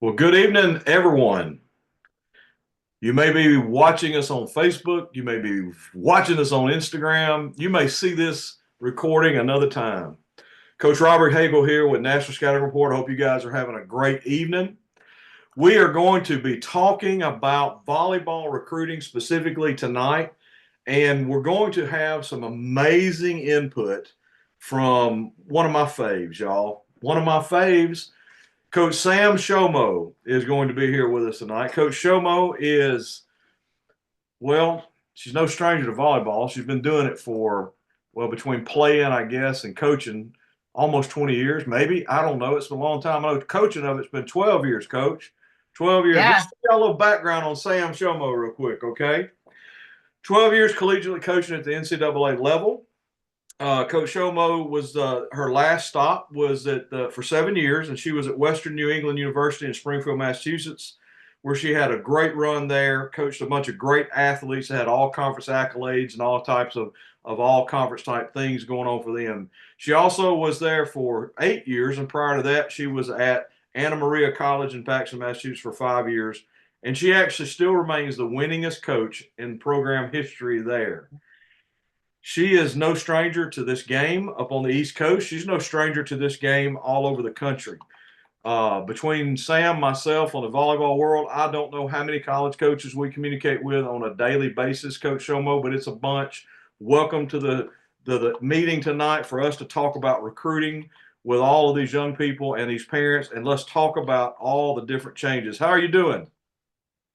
Well, good evening, everyone. You may be watching us on Facebook. You may be watching us on Instagram. You may see this recording another time. Coach Robert Hagel here with National Scouting Report. I hope you guys are having a great evening. We are going to be talking about volleyball recruiting specifically tonight, and we're going to have some amazing input from one of my faves, y'all. One of my faves. Coach Sam Shomo is going to be here with us tonight. Coach Shomo is, well, she's no stranger to volleyball. She's been doing it for, well, between playing, I guess, and coaching almost 20 years, maybe. I don't know. It's been a long time. I know coaching of it's been 12 years, Coach. 12 years. Let's Yeah. get a little background on Sam Shomo real quick, okay? 12 years collegiately coaching at the NCAA level. Coach Shomo was her last stop was at for 7 years, and she was at Western New England University in Springfield, Massachusetts, where she had a great run there. Coached a bunch of great athletes, had all conference accolades and all types of all conference type things going on for them. She also was there for 8 years, and prior to that, she was at Anna Maria College in Paxton, Massachusetts for 5 years, and she actually still remains the winningest coach in program history there. She is no stranger to this game up on the East Coast. She's no stranger to this game all over the country. Between Sam, myself, on the volleyball world, I don't know how many college coaches we communicate with on a daily basis, Coach Shomo, but it's a bunch. Welcome to the meeting tonight for us to talk about recruiting with all of these young people and these parents, and let's talk about all the different changes. How are you doing?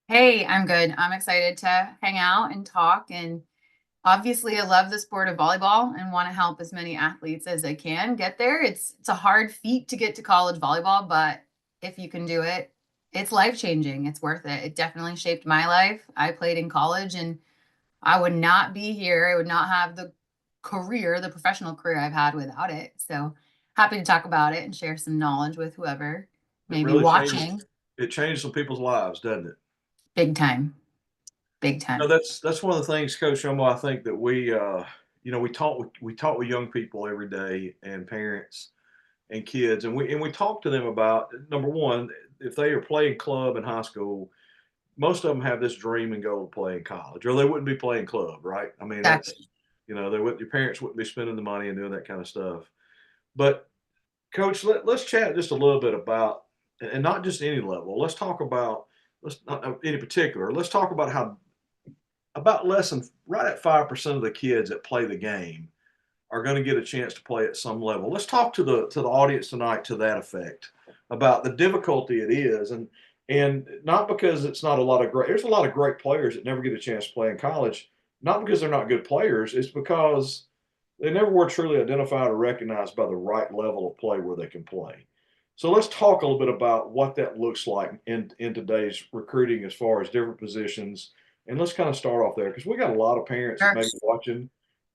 Hey, I'm good. I'm excited to hang out and talk. And obviously, I love the sport of volleyball and want to help as many athletes as I can get there. It's a hard feat to get to college volleyball, but if you can do it, it's life-changing. It's worth it. It definitely shaped my life. I played in college and I would not be here. I would not have the career, the professional career I've had without it. So happy to talk about it and share some knowledge with whoever It may be really changed. watching. It changed some people's lives, doesn't it? Big time. Big No, time. that's one of the things, Coach Shomo. I think that we talk with young people every day and parents and kids, and we talk to them about number one, if they are playing club in high school, most of them have this dream and goal to play in college, or they wouldn't be playing club, right? I mean, that's Exactly. they would your parents wouldn't be spending the money and doing that kind of stuff. But Coach, let's chat just a little bit about, and not just any level. Let's talk about let's not any particular. Let's talk about how about less than right at 5% of the kids that play the game are going to get a chance to play at some level. Let's talk to the audience tonight to that effect about the difficulty it is, and not because it's not a lot of great. There's a lot of great players that never get a chance to play in college, not because they're not good players. It's because they never were truly identified or recognized by the right level of play where they can play. So let's talk a little bit about what that looks like in today's recruiting as far as different positions. And let's kind of start off there because we got a lot of parents that Sure. may be watching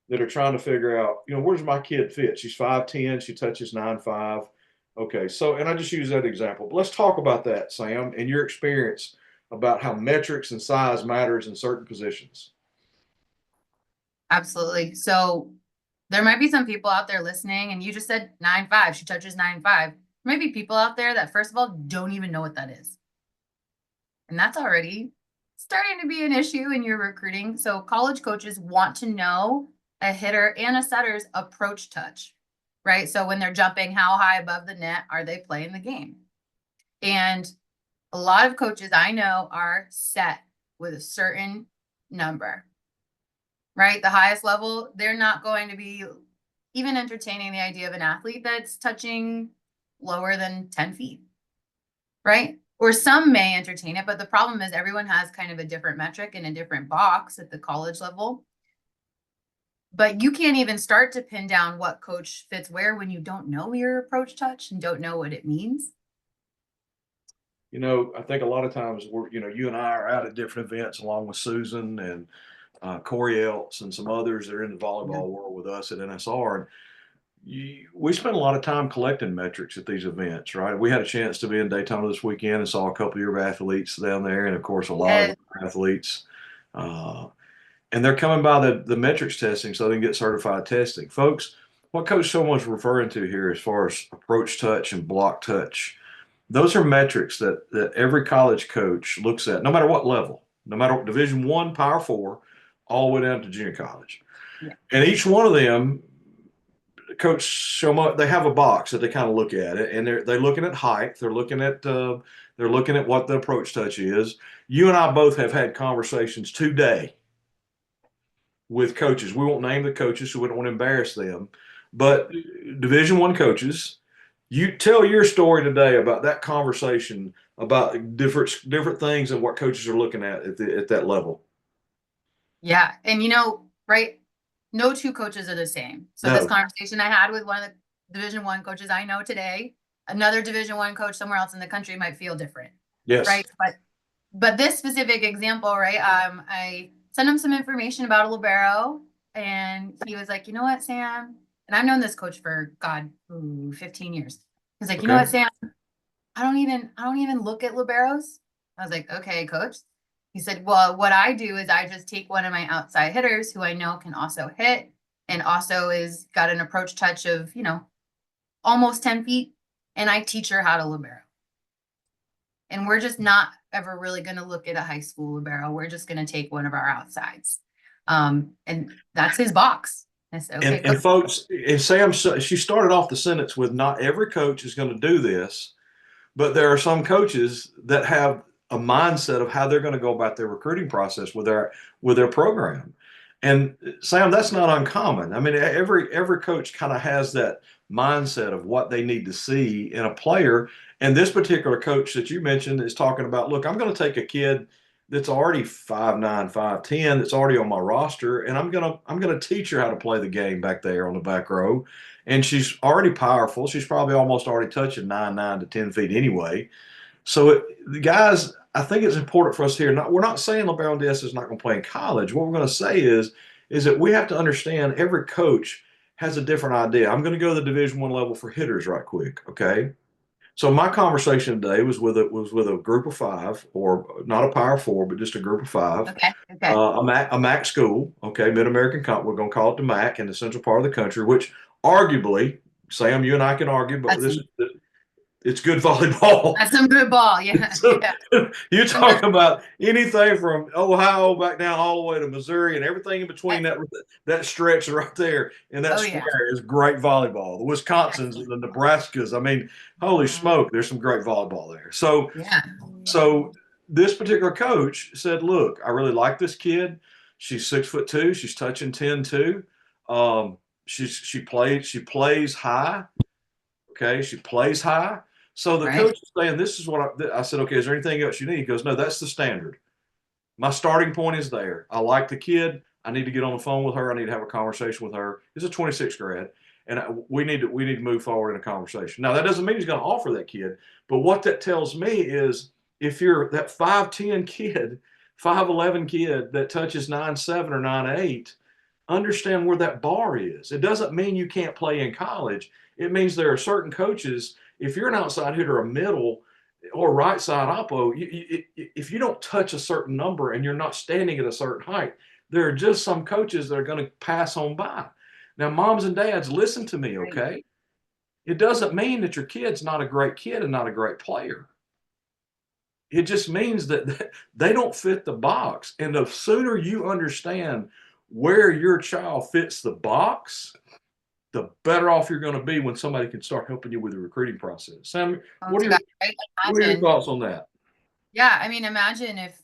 that are trying to figure out, where does my kid fit? She's 5'10", she touches 9'5". Okay, so and I just use that example. But let's talk about that, Sam, and your experience about how metrics and size matters in certain positions. Absolutely. So there might be some people out there listening, and you just said 9'5". She touches 9'5". Maybe people out there that, first of all, don't even know what that is. And that's already starting to be an issue in your recruiting. So college coaches want to know a hitter and a setter's approach touch, right? So when they're jumping, how high above the net are they playing the game? And a lot of coaches I know are set with a certain number, right? The highest level, they're not going to be even entertaining the idea of an athlete that's touching lower than 10 feet, right? Or some may entertain it, but the problem is everyone has kind of a different metric and a different box at the college level. But you can't even start to pin down what coach fits where when you don't know your approach touch and don't know what it means. I think a lot of times you and I are out at different events along with Susan and Corey Eltz and some others that are in the Yeah. volleyball world with us at NSR. And we spend a lot of time collecting metrics at these events, right? We had a chance to be in Daytona this weekend and saw a couple of your athletes down there, and of course, a lot of Yes. other athletes. Uh, and they're coming by the metrics testing so they can get certified testing. Folks, what Coach Shomo is referring to here as far as approach touch and block touch, those are metrics that every college coach looks at, no matter what level, no matter what, Division I, Power Four, all the way down to junior college. Yeah. And each one of them, Coach Shomo, they have a box that they kind of look at it, and they're looking at height. They're looking at what the approach touch is. You and I both have had conversations today with coaches. We won't name the coaches, so we don't want to embarrass them. But Division I coaches, you tell your story today about that conversation about different things and what coaches are looking at that level. Yeah. And right, no two coaches are the same. So this No. conversation I had with one of the Division I coaches I know today, another Division I coach somewhere else in the country might feel different. Yes. Right. But this specific example, right? I sent him some information about a libero, and he was like, you know what, Sam? And I've known this coach for 15 years. He's like, you know what, Sam? I don't even look at liberos. I was like, okay, coach. He said, well, what I do is I just take one of my outside hitters who I know can also hit and also is got an approach touch of, almost 10 feet. And I teach her how to libero. And we're just not ever really going to look at a high school libero. We're just going to take one of our outsides. And that's his box. I said, okay, and folks, and Sam, she started off the sentence with, not every coach is going to do this, but there are some coaches that have a mindset of how they're going to go about their recruiting process with their program. And Sam, that's not uncommon. I mean, every coach kind of has that mindset of what they need to see in a player. And this particular coach that you mentioned is talking about, look, I'm going to take a kid that's already 5'9", 5'10", that's already on my roster, and I'm gonna teach her how to play the game back there on the back row. And she's already powerful. She's probably almost already touching 9 to 10 feet anyway. So the guys, I think it's important for us here. We're not saying LeBron Diaz is not going to play in college. What we're going to say is that we have to understand every coach has a different idea. I'm going to go to the Division I level for hitters right quick, okay? So my conversation today was with a group of 5, or not a Power 4, but just a group of 5. Okay. A MAC school, okay, Mid American Comp. We're going to call it the MAC in the central part of the country, which arguably, Sam, you and I can argue, but it's good volleyball. That's some good ball, yeah. So, yeah. You talk about anything from Ohio back down all the way to Missouri and everything in between that stretch right there, and that square is great volleyball. The Wisconsins, the Nebraskas. I mean, holy smoke, there's some great volleyball there. So this particular coach said, look, I really like this kid. She's 6'2". She's touching 10 too. She plays high. Okay, she plays high. So the coach is saying, this is what I said, okay, is there anything else you need? He goes, no, that's the standard. My starting point is there. I like the kid. I need to get on the phone with her. I need to have a conversation with her. He's a 26th grad, and we need to move forward in a conversation. Now, that doesn't mean he's going to offer that kid, but what that tells me is, if you're that 5'10" kid, 5'11" kid that touches 9'7" or 9'8", understand where that bar is. It doesn't mean you can't play in college. It means there are certain coaches, if you're an outside hitter, a middle or right side oppo, if you don't touch a certain number and you're not standing at a certain height, there are just some coaches that are going to pass on by. Now, moms and dads, listen to me, okay? It doesn't mean that your kid's not a great kid and not a great player. It just means that they don't fit the box. And the sooner you understand where your child fits the box, the better off you're going to be when somebody can start helping you with the recruiting process. Sam, what are your thoughts on that? Yeah, I mean, imagine if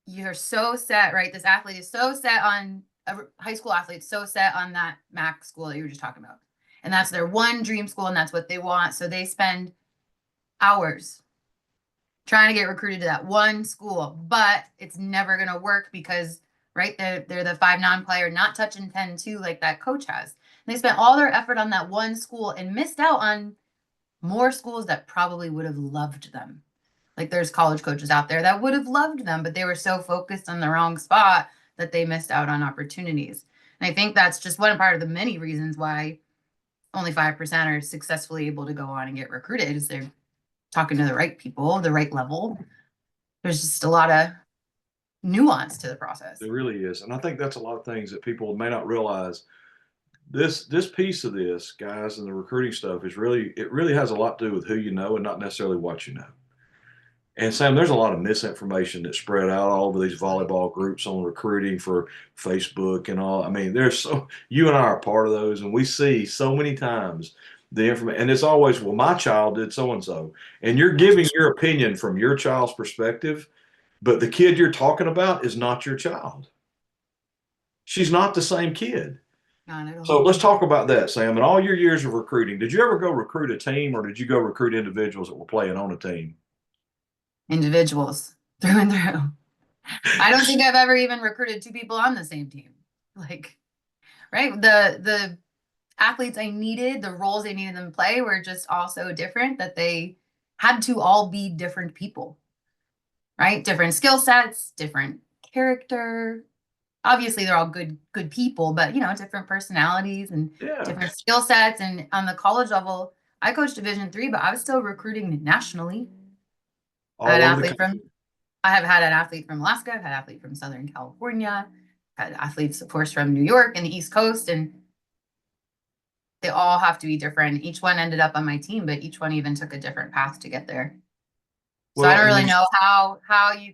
you're so set, right? This athlete is so set on a high school athlete, so set on that MAC school that you were just talking about. And that's their one dream school, and that's what they want. So they spend hours trying to get recruited to that one school, but it's never going to work because, right, they're the 5'9" player, not touching 10-2 like that coach has. And they spent all their effort on that one school and missed out on more schools that probably would have loved them. Like, there's college coaches out there that would have loved them, but they were so focused on the wrong spot that they missed out on opportunities. And I think that's just one part of the many reasons why only 5% are successfully able to go on and get recruited, is they're talking to the right people, the right level. There's just a lot of nuance to the process. It really is. And I think that's a lot of things that people may not realize. this piece of this, guys, and the recruiting stuff is really has a lot to do with who you know and not necessarily what you know. And Sam, there's a lot of misinformation that's spread out all over these volleyball groups on recruiting for Facebook and all. I mean, you and I are part of those, and we see so many times the information, and it's always, well, my child did so and so, and you're giving your opinion from your child's perspective, but the kid you're talking about is not your child. She's not the same kid. Not at So all. let's talk about that, Sam. In all your years of recruiting, did you ever go recruit a team, or did you go recruit individuals that were playing on a team? Individuals through and through. I don't think I've ever even recruited two people on the same team. Like, right? The athletes I needed, the roles I needed them to play were just all so different that they had to all be different people, right? Different skill sets, different character. Obviously, they're all good people, but different personalities and Yeah. different skill sets. And on the college level, I coached Division III, but I was still recruiting nationally. I All over the country. I have had an athlete from Alaska. I've had an athlete from Southern California. Had athletes, of course, from New York and the East Coast, and they all have to be different. Each one ended up on my team, but each one even took a different path to get there. So I don't really know how you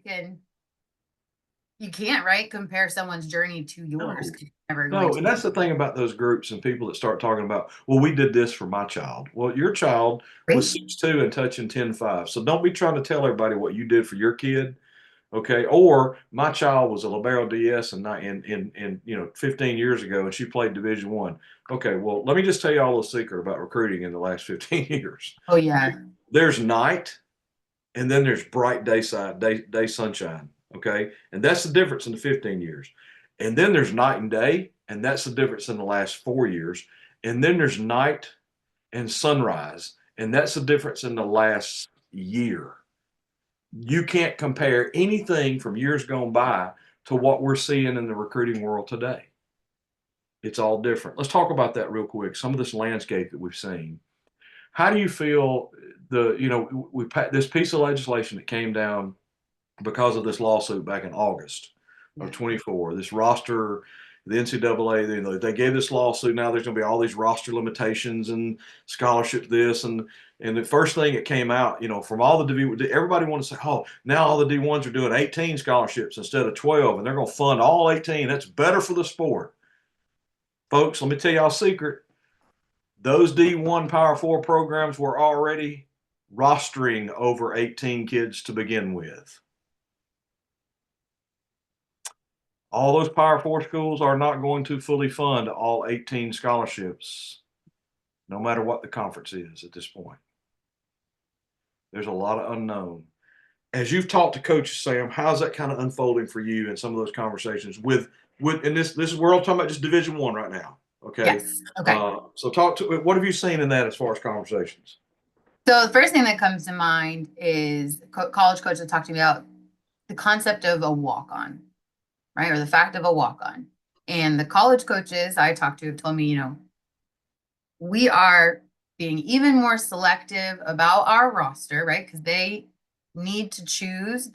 can't, right, compare someone's journey to yours. No, and that's the thing about those groups and people that start talking about, well, we did this for my child. Well, your child was 6'2" and touching 10'5". So don't be trying to tell everybody what you did for your kid. Okay. Or my child was a libero DS in 15 years ago, and she played Division I. Okay. Well, let me just tell you all a secret about recruiting in the last 15 years. Oh yeah. There's night, and then there's bright day sunshine. Okay. And that's the difference in the 15 years. And then there's night and day, and that's the difference in the last 4 years. And then there's night and sunrise, and that's the difference in the last year. You can't compare anything from years gone by to what we're seeing in the recruiting world today. It's all different. Let's talk about that real quick. Some of this landscape that we've seen. How do you feel this piece of legislation that came down because of this lawsuit back in August of 24, this roster, the NCAA, they gave this lawsuit. Now there's going to be all these roster limitations and scholarship this. And the first thing that came out, from all the everybody wanted to say, oh, now all the D1s are doing 18 scholarships instead of 12, and they're going to fund all 18. That's better for the sport. Folks, let me tell y'all a secret. Those D1 Power 4 programs were already rostering over 18 kids to begin with. All those Power 4 schools are not going to fully fund all 18 scholarships, no matter what the conference is at this point. There's a lot of unknown. As you've talked to coaches, Sam, how's that kind of unfolding for you in some of those conversations and this is, we're all talking about just Division I right now. Okay. Yes. Okay. So what have you seen in that as far as conversations? So the first thing that comes to mind is college coaches talk to me about the concept of a walk-on, right? Or the fact of a walk-on. And the college coaches I talked to have told me, we are being even more selective about our roster, right? Because they need to choose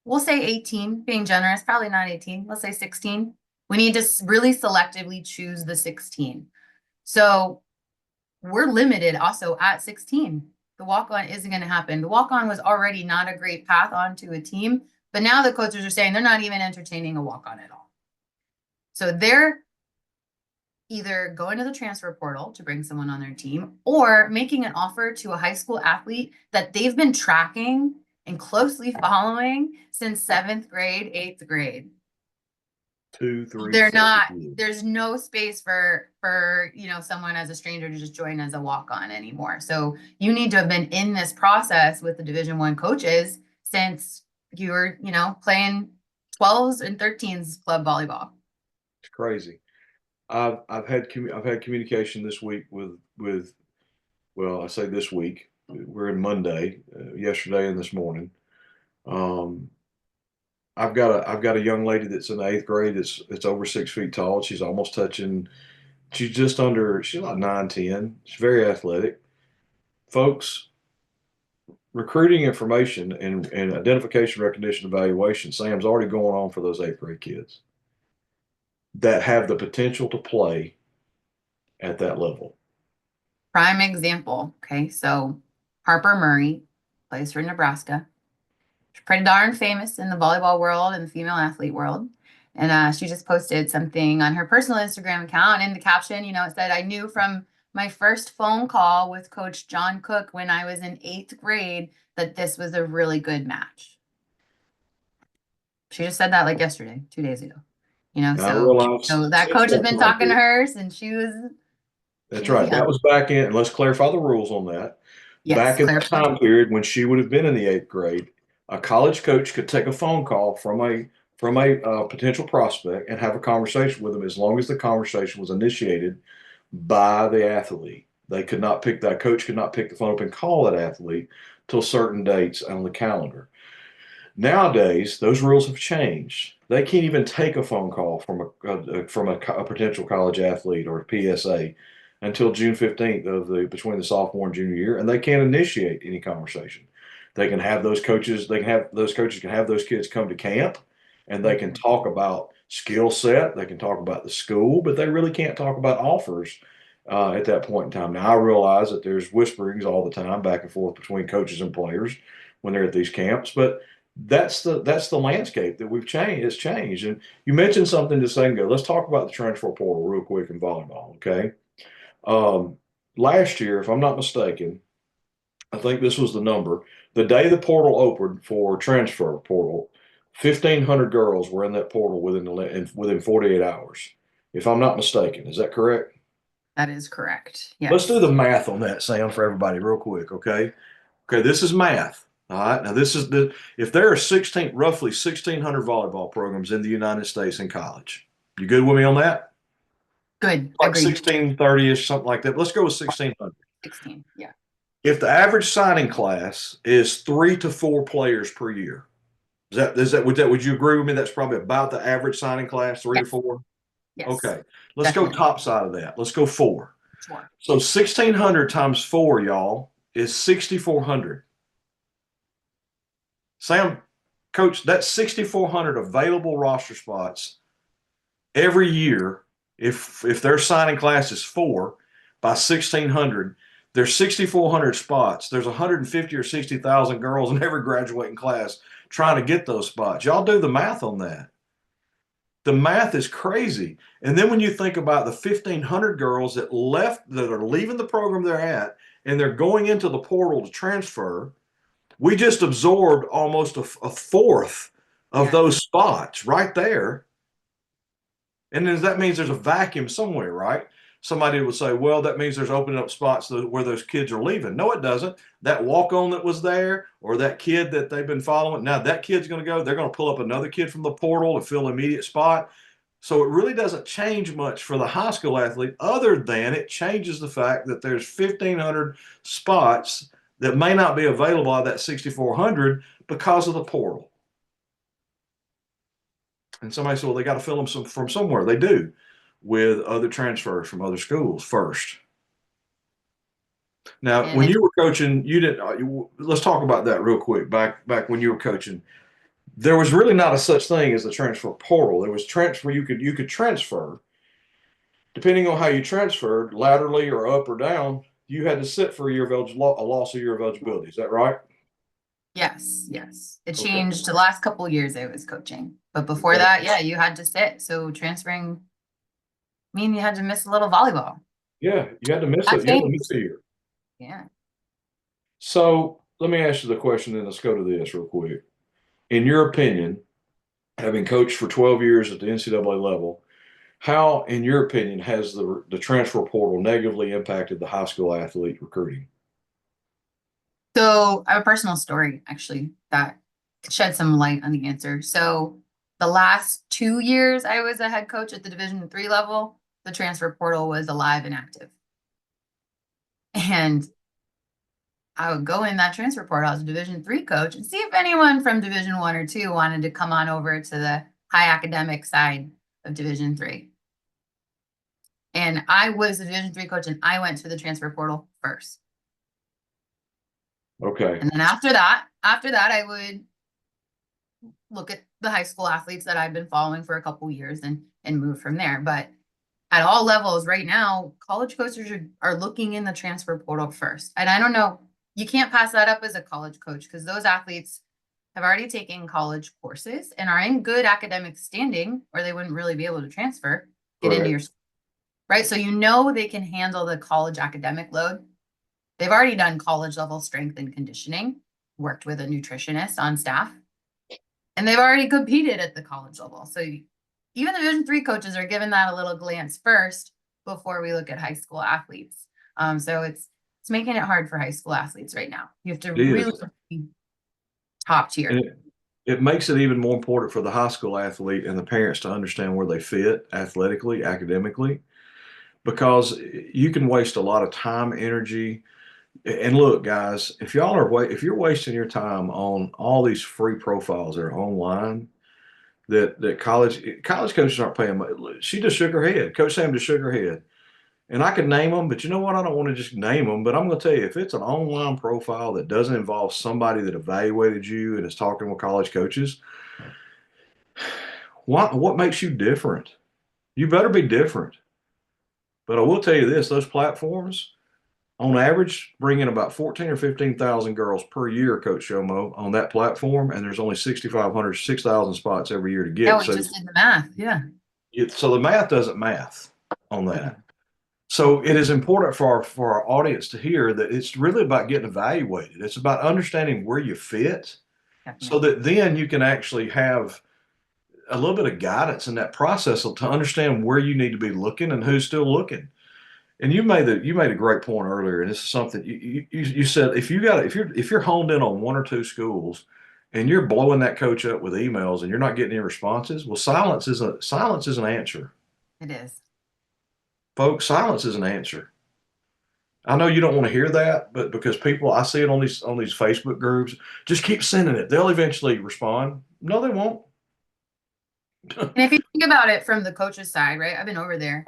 we'll say 18, being generous, probably not 18, let's say 16. We need to really selectively choose the 16. So we're limited also at 16. The walk-on isn't going to happen. The walk-on was already not a great path onto a team, but now the coaches are saying they're not even entertaining a walk-on at all. So they're either going to the transfer portal to bring someone on their team or making an offer to a high school athlete that they've been tracking and closely following since 7th grade, 8th grade. 2, 3, They're 4 not, years. there's no space for someone as a stranger to just join as a walk-on anymore. So you need to have been in this process with the Division I coaches since you were, playing 12s and 13s club volleyball. It's crazy. I've had communication this week with well, I say this week. We're in Monday, yesterday and this morning. I've got a young lady that's in the 8th grade. It's over 6 feet tall. She's almost touching. She's just under. She's like 9'10". She's very athletic. Folks, recruiting information and identification, recognition, evaluation. Sam's already going on for those 8th grade kids that have the potential to play at that level? Prime example. Okay, so Harper Murray plays for Nebraska. She's pretty darn famous in the volleyball world and the female athlete world. And she just posted something on her personal Instagram account. And in the caption, it said, "I knew from my first phone call with Coach John Cook when I was in 8th grade that this was a really good match." She just said that like yesterday, 2 days ago. I So realize that since coach has that been time talking to period, her since she that's was right. That young. was back in, and let's clarify the rules on that. Yes, Back in the clarify. time period when she would have been in the 8th grade, a college coach could take a phone call from a potential prospect and have a conversation with them as long as the conversation was initiated by the athlete. They could not pick that coach could not pick the phone up and call that athlete till certain dates on the calendar. Nowadays, those rules have changed. They can't even take a phone call from a potential college athlete or a PSA until June 15th of the between the sophomore and junior year, and they can't initiate any conversation. They can have those coaches. They can have those coaches can have those kids come to camp, and they can talk about skill set. They can talk about the school, but they really can't talk about offers at that point in time. Now I realize that there's whisperings all the time back and forth between coaches and players when they're at these camps, but that's the landscape that we've changed. It's changed. And you mentioned something just a second ago. Let's talk about the transfer portal real quick in volleyball. Okay. Um, Last year, if I'm not mistaken, I think this was the number. The day the portal opened for transfer portal, 1,500 girls were in that portal within 48 hours. If I'm not mistaken, is that correct? That is correct. Let's do Yes. the math on that, Sam, for everybody, real quick. Okay. Okay, this is math. All right. Now, this is if there are roughly 1,600 volleyball programs in the United States in college. You good with me on that? Good. Like Agreed. 1630-ish, something like that. Let's go with 1,600. 16. Yeah. If the average signing class is 3 to 4 players per year, would you agree with me? That's probably about the average signing class, three to Yes. four. Yes. Okay, let's go Definitely. top side of that. Let's go four. Sure. So 1,600 times four, y'all, is 6,400. Sam, coach, that's 6,400 available roster spots every year. If their signing class is four by 1,600, there's 6,400 spots. There's 150 or 60,000 girls in every graduating class trying to get those spots. Y'all do the math on that. The math is crazy. And then when you think about the 1,500 girls that are leaving the program they're at, and they're going into the portal to transfer, we just absorbed almost a fourth of Yeah. those spots right there. And then that means there's a vacuum somewhere, right? Somebody would say, well, that means there's opening up spots where those kids are leaving. No, it doesn't. That walk on that was there, or that kid that they've been following, now that kid's going to go, they're going to pull up another kid from the portal to fill an immediate spot. So it really doesn't change much for the high school athlete, other than it changes the fact that there's 1,500 spots that may not be available out of that 6,400 because of the portal. And somebody said, well, they got to fill them from somewhere. They do, with other transfers from other schools first. Now, And when it's you were coaching, you didn't. Let's talk about that real quick. Back when you were coaching, there was really not a such thing as the transfer portal. There was transfer. You could transfer depending on how you transferred, laterally or up or down. You had to sit for a loss of year of eligibility. Is that right? yes, yes. It Okay. changed the last couple of years I was coaching. But before Okay. that, yeah, you had to sit. So transferring mean you had to miss a little volleyball. Yeah, you had to miss That it. You had to changed. miss a year. Yeah. So let me ask you the question, and let's go to this real quick. In your opinion, having coached for 12 years at the NCAA level, how, in your opinion, has the transfer portal negatively impacted the high school athlete recruiting? So I have a personal story actually that could shed some light on the answer. So the last 2 years I was a head coach at the Division 3 level, the transfer portal was alive and active. And I would go in that transfer portal as a Division 3 coach and see if anyone from Division 1 or 2 wanted to come on over to the high academic side of Division 3. And I was a Division 3 coach and I went to the transfer portal first. Okay. And then after that, I would look at the high school athletes that I've been following for a couple years and move from there. But at all levels right now, college coaches are looking in the transfer portal first. And I don't know, you can't pass that up as a college coach because those athletes have already taken college courses and are in good academic standing, or they wouldn't really be able to transfer, get into your school, right? So you know they can handle the college academic load. They've already done college level strength and conditioning, worked with a nutritionist on staff, and they've already competed at the college level. So even the Division III coaches are given that a little glance first before we look at high school athletes. So it's making it hard for high school athletes right now. You have to It really is. be top tier. And it makes it even more important for the high school athlete and the parents to understand where they fit athletically, academically, because you can waste a lot of time, energy. And look, guys, if if you're wasting your time on all these free profiles that are online, that college coaches aren't paying much. She just shook her head. Coach Sam just shook her head. And I can name them, but you know what? I don't want to just name them. But I'm going to tell you, if it's an online profile that doesn't involve somebody that evaluated you and is talking with college coaches, what makes you different? You better be different. But I will tell you this: those platforms, on average, bring in about 14 or 15,000 girls per year, Coach Shomo, on that platform, and there's only 6,500, 6,000 spots every year to Yeah, get. we just did the math. Yeah. So the math doesn't math on that. So it is important for our audience to hear that it's really about getting evaluated. It's about understanding where you fit, so Definitely. that then you can actually have a little bit of guidance in that process to understand where you need to be looking and who's still looking. And you made a great point earlier, and this is something you said, if you're honed in on one or two schools and you're blowing that coach up with emails and you're not getting any responses, well, silence is an answer. It is. Folks, silence is an answer. I know you don't want to hear that, but because people, I see it on these Facebook groups, just keep sending it. They'll eventually respond. No, they won't. And if you think about it from the coach's side, right? I've been over there.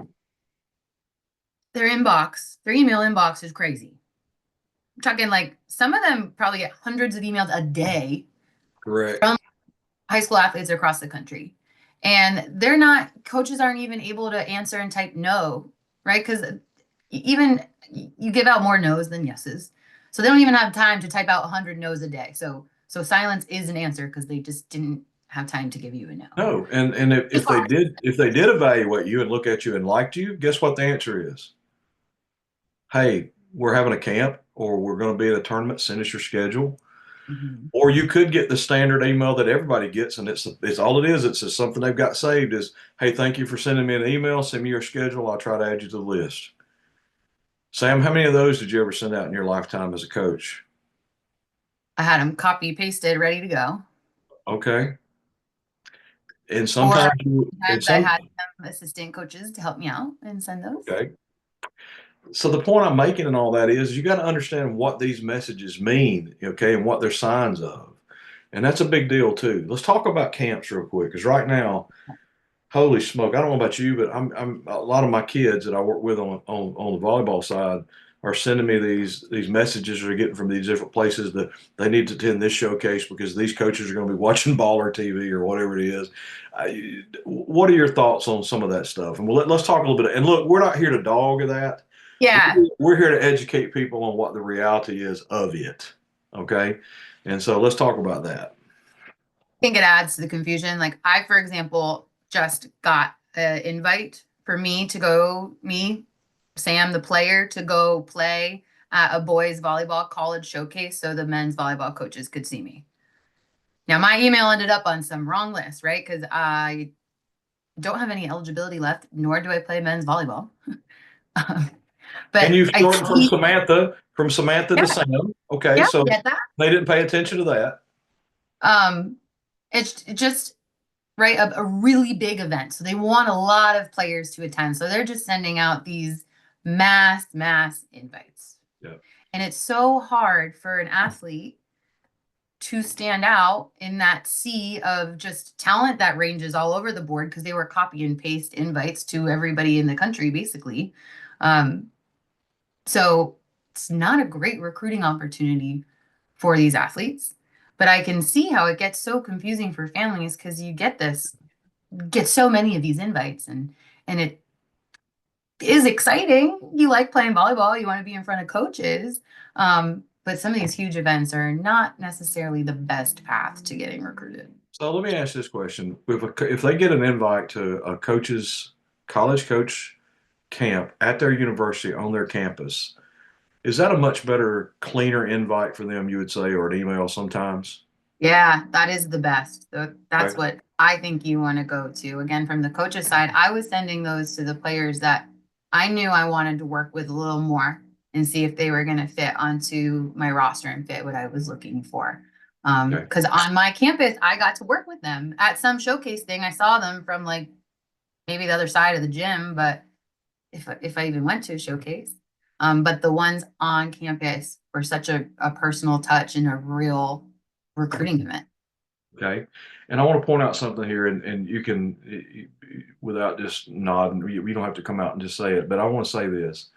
Their inbox, their email inbox is crazy. I'm talking like some of them probably get hundreds of emails a day Correct. from high school athletes across the country. And coaches aren't even able to answer and type no, right? Because even you give out more no's than yeses. So they don't even have time to type out 100 no's a day. So silence is an answer because they just didn't have time to give you a no. No, and if they did evaluate you and look at you and liked you, guess what the answer is? Hey, we're having a camp, or we're going to be at a tournament. Send us your schedule. Mm-hmm. Or you could get the standard email that everybody gets, and it's all it is. It's just something they've got saved is, hey, thank you for sending me an email. Send me your schedule. I'll try to add you to the list. Sam, how many of those did you ever send out in your lifetime as a coach? I had them copy pasted, ready to go. Okay. And Or sometimes I had some assistant coaches to help me out and send those. okay. So the point I'm making in all that is you got to understand what these messages mean, okay, and what they're signs of. And that's a big deal too. Let's talk about camps real quick, because right now, holy smoke, I don't know about you, but I'm a lot of my kids that I work with on the volleyball side are sending me these messages they're getting from these different places that they need to attend this showcase because these coaches are going to be watching baller TV or whatever it is. What are your thoughts on some of that stuff? And let's talk a little bit. And look, we're not here to dog that. Yeah. We're here to educate people on what the reality is of it. Okay. And so let's talk about that. I think it adds to the confusion. Like I, for example, just got an invite for me, Sam, the player, to go play at a boys volleyball college showcase so the men's volleyball coaches could see me. Now, my email ended up on some wrong list, right? Because I don't have any eligibility left, nor do I play men's volleyball. But And you've I started from Samantha yeah, to Sam. Okay, yeah, so get that. they didn't pay attention to that. It's just right a really big event, so they want a lot of players to attend. So they're just sending out these mass invites, Yeah. and it's so hard for an athlete to stand out in that sea of just talent that ranges all over the board because they were copy and paste invites to everybody in the country, basically. So it's not a great recruiting opportunity for these athletes. But I can see how it gets so confusing for families because you get so many of these invites and it is exciting. You like playing volleyball, you want to be in front of coaches. But some of these huge events are not necessarily the best path to getting recruited. So let me ask this question: if they get an invite to a college coach camp at their university on their campus, is that a much better, cleaner invite for them, you would say, or an email sometimes? Yeah, that is the best. That's Okay. what I think you want to go to. Again, from the coach's side, I was sending those to the players that I knew I wanted to work with a little more and see if they were going to fit onto my roster and fit what I was looking for. Okay. Because on my campus, I got to work with them at some showcase thing. I saw them from like maybe the other side of the gym, but if I even went to a showcase. But the ones on campus were such a personal touch and a real recruiting event. Okay. And I want to point out something here, and you can, without just nodding, you don't have to come out and just say it, but I want to say this.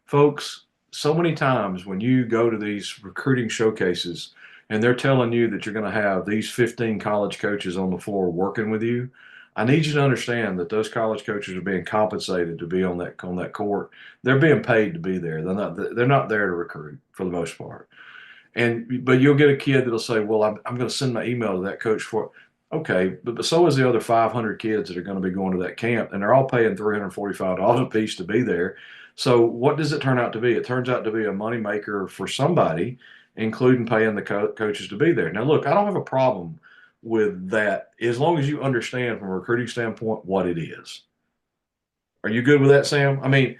Folks, so many times when you go to these recruiting showcases and they're telling you that you're going to have these 15 college coaches on the floor working with you, I need you to understand that those college coaches are being compensated to be on that court. They're being paid to be there. They're not there to recruit for the most part. But you'll get a kid that'll say, "Well, I'm going to send my email to that coach for." Okay, but so is the other 500 kids that are going to be going to that camp, and they're all paying $345 a piece to be there. So what does it turn out to be? It turns out to be a moneymaker for somebody, including paying the coaches to be there. Now, look, I don't have a problem with that as long as you understand from a recruiting standpoint what it is. Are you good with that, Sam? I mean,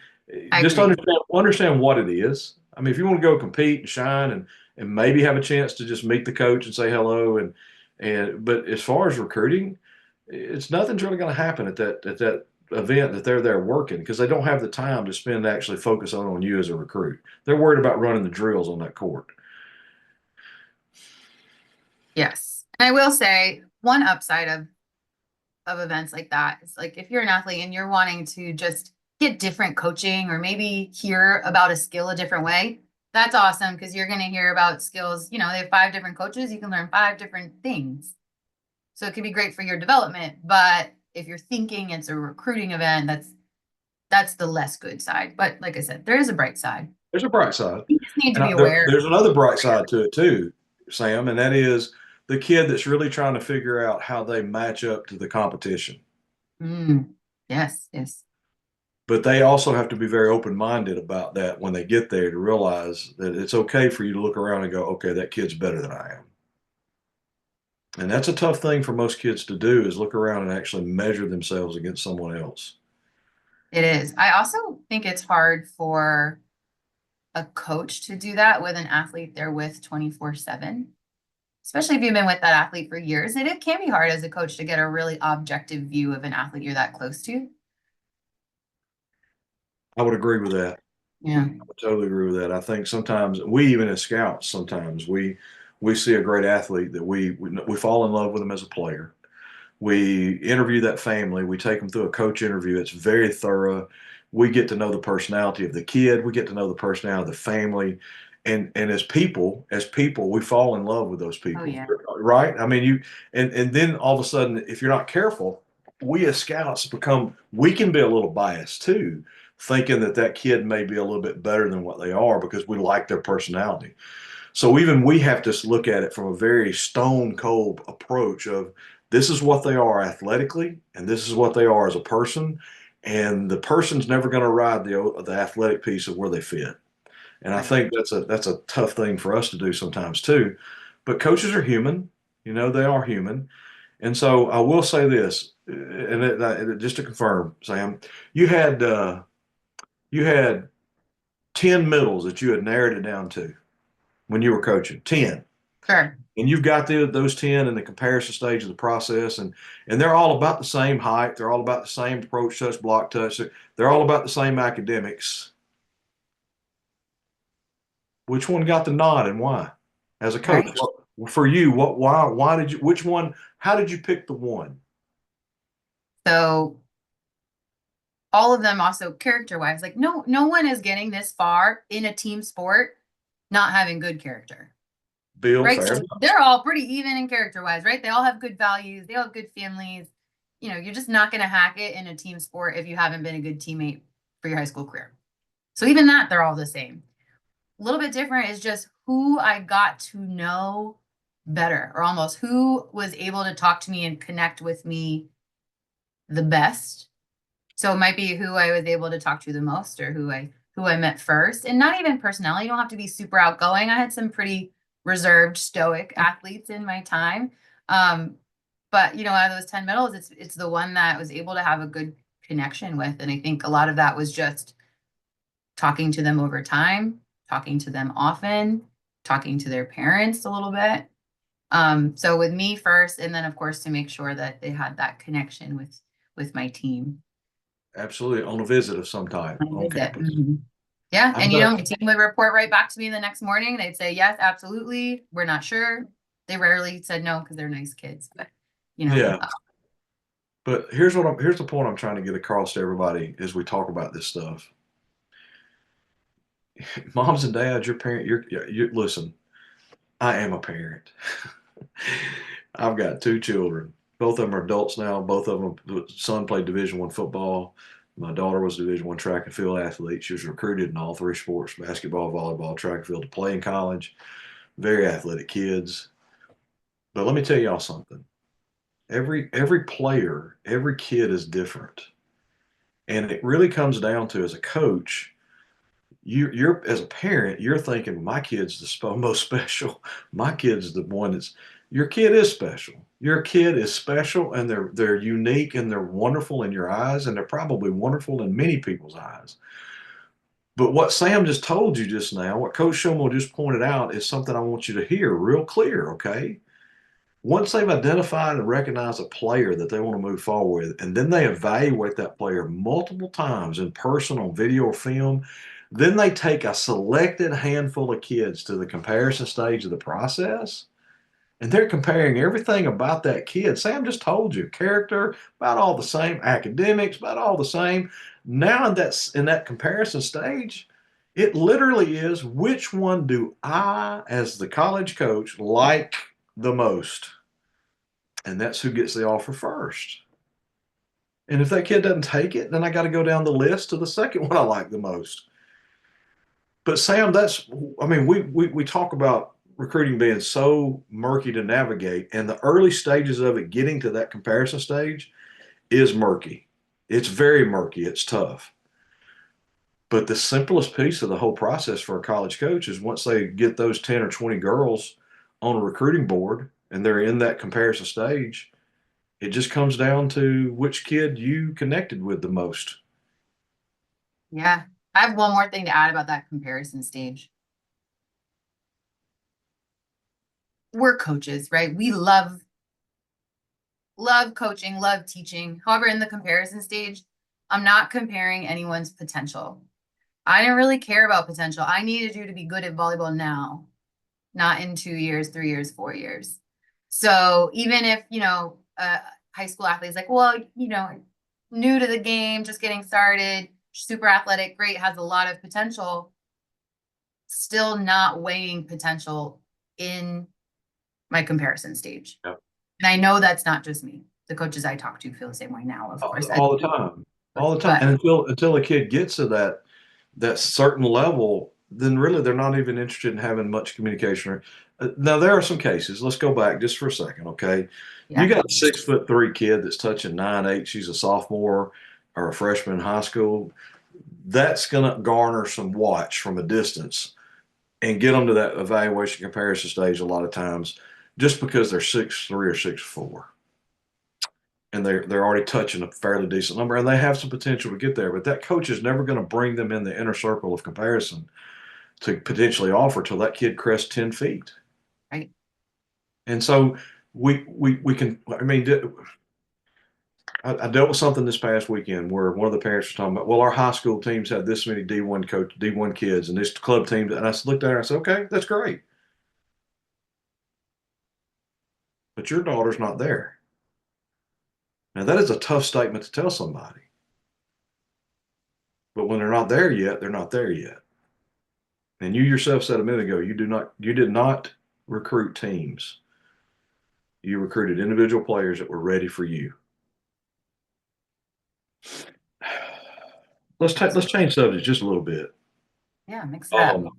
I just agree. understand what it is. I mean, if you want to go compete and shine and maybe have a chance to just meet the coach and say hello and but as far as recruiting, it's nothing's really going to happen at that event that they're there working because they don't have the time to spend actually focus on you as a recruit. They're worried about running the drills on that court. Yes. And I will say one upside of events like that is like if you're an athlete and you're wanting to just get different coaching or maybe hear about a skill a different way, that's awesome because you're going to hear about skills. You know, they have 5 different coaches, you can learn 5 different things. So it could be great for your development, but if you're thinking it's a recruiting event, that's the less good side. But like I said, there is a bright side. There's a bright side, You just need to and be aware. there's another bright side to it too, Sam, and that is the kid that's really trying to figure out how they match up to the competition. Yes, yes. But they also have to be very open-minded about that when they get there to realize that it's okay for you to look around and go, okay, that kid's better than I am. And that's a tough thing for most kids to do is look around and actually measure themselves against someone else. It is. I also think it's hard for a coach to do that with an athlete they're with 24/7, especially if you've been with that athlete for years. And it can be hard as a coach to get a really objective view of an athlete you're that close to. I would agree with that. Yeah. I would totally agree with that. I think sometimes we even as scouts, sometimes we see a great athlete that we fall in love with them as a player. We interview that family. We take them through a coach interview. It's very thorough. We get to know the personality of the kid. We get to know the personality of the family. And as people, we fall in love with those Oh, people, yeah. right? I mean, and then all of a sudden, if you're not careful, we as scouts we can be a little biased too, thinking that kid may be a little bit better than what they are because we like their personality. So even we have to look at it from a very stone cold approach of this is what they are athletically, and this is what they are as a person, and the person's never going to ride the athletic piece of where they fit. And I Right. think that's a tough thing for us to do sometimes too. But coaches are human, they are human, and so I will say this, and just to confirm, Sam, you had uh, you had 10 middles that you had narrowed it down to when you were coaching. 10. Sure. And you've got those 10 in the comparison stage of the process, and they're all about the same height. They're all about the same approach, touch, block, touch. They're all about the same academics. Which one got the nod and why? As a coach, Right. for you, why did you, which one, how did you pick the one? So all of them also character wise, like no one is getting this far in a team sport not having good character. Bill, Right? fair So enough. they're all pretty even in character wise, right? They all have good values, they all have good families. You know, you're just not going to hack it in a team sport if you haven't been a good teammate for your high school career. So even that, they're all the same. A little bit different is just who I got to know better, or almost who was able to talk to me and connect with me the best. So it might be who I was able to talk to the most, or who I met first. And not even personality. You don't have to be super outgoing. I had some pretty reserved, stoic athletes in my time. But out of those 10 medals, it's the one that I was able to have a good connection with. And I think a lot of that was just talking to them over time, talking to them often, talking to their parents a little bit. So with me first, and then of course to make sure that they had that connection with my team. Absolutely, on a visit of some type on campus. Mm-hmm. Yeah, I've and got my team would report right back to me the next morning. They'd say, yes, absolutely. We're not sure. They rarely said no because they're nice kids, but yeah. But here's the point I'm trying to get across to everybody as we talk about this stuff. Moms and dads, your parent, you listen. I am a parent. I've got 2 children. Both of them are adults now. Both of them, the son played Division I football. My daughter was a Division I track and field athlete. She was recruited in all 3 sports: basketball, volleyball, track and field, to play in college. Very athletic kids. But let me tell y'all something. Every player, every kid is different. And it really comes down to, as a coach, you're as a parent, you're thinking, my kid's the most special. My kid's the one that's, your kid is special. Your kid is special, and they're unique, and they're wonderful in your eyes, and they're probably wonderful in many people's eyes. But what Sam just told you just now, what Coach Shomo just pointed out, is something I want you to hear real clear, okay? Once they've identified and recognized a player that they want to move forward with, and then they evaluate that player multiple times in person, on video or film, then they take a selected handful of kids to the comparison stage of the process, and they're comparing everything about that kid. Sam just told you, character, about all the same, academics, about all the same. Now in that comparison stage, it literally is, which one do I, as the college coach, like the most? And that's who gets the offer first. And if that kid doesn't take it, then I got to go down the list to the second one I like the most. But Sam, we talk about recruiting being so murky to navigate, and the early stages of it, getting to that comparison stage, is murky. It's very murky. It's tough. But the simplest piece of the whole process for a college coach is, once they get those 10 or 20 girls on a recruiting board and they're in that comparison stage, it just comes down to which kid you connected with the most. Yeah. I have one more thing to add about that comparison stage. We're coaches, right? We love coaching, love teaching. However, in the comparison stage, I'm not comparing anyone's potential. I didn't really care about potential. I needed you to be good at volleyball now, not in 2 years, 3 years, 4 years. So even if, high school athletes like, well, new to the game, just getting started, super athletic, great, has a lot of potential, still not weighing potential in my comparison stage. Yep. And I know that's not just me. The coaches I talk to feel the same way now, of course. All the time. All the time. But, And until a kid gets to that certain level, then really they're not even interested in having much communication. Now, there are some cases. Let's go back just for a second, okay? yeah. You got a 6'3" kid that's touching 9'8". She's a sophomore or a freshman in high school. That's going to garner some watch from a distance and get them to that evaluation comparison stage a lot of times, just because they're 6'3" or 6'4". And they're already touching a fairly decent number, and they have some potential to get there. But that coach is never going to bring them in the inner circle of comparison to potentially offer till that kid crests 10 feet. Right. And so we can. I dealt with something this past weekend where one of the parents was talking about, well, our high school teams have this many D1 kids, and this club team. And I looked at her and I said, okay, that's great, but your daughter's not there. Now, that is a tough statement to tell somebody. But when they're not there yet, they're not there yet. And you yourself said a minute ago, you did not recruit teams. You recruited individual players that were ready for you. let's change subject just a little bit. Yeah, mix it up. Um,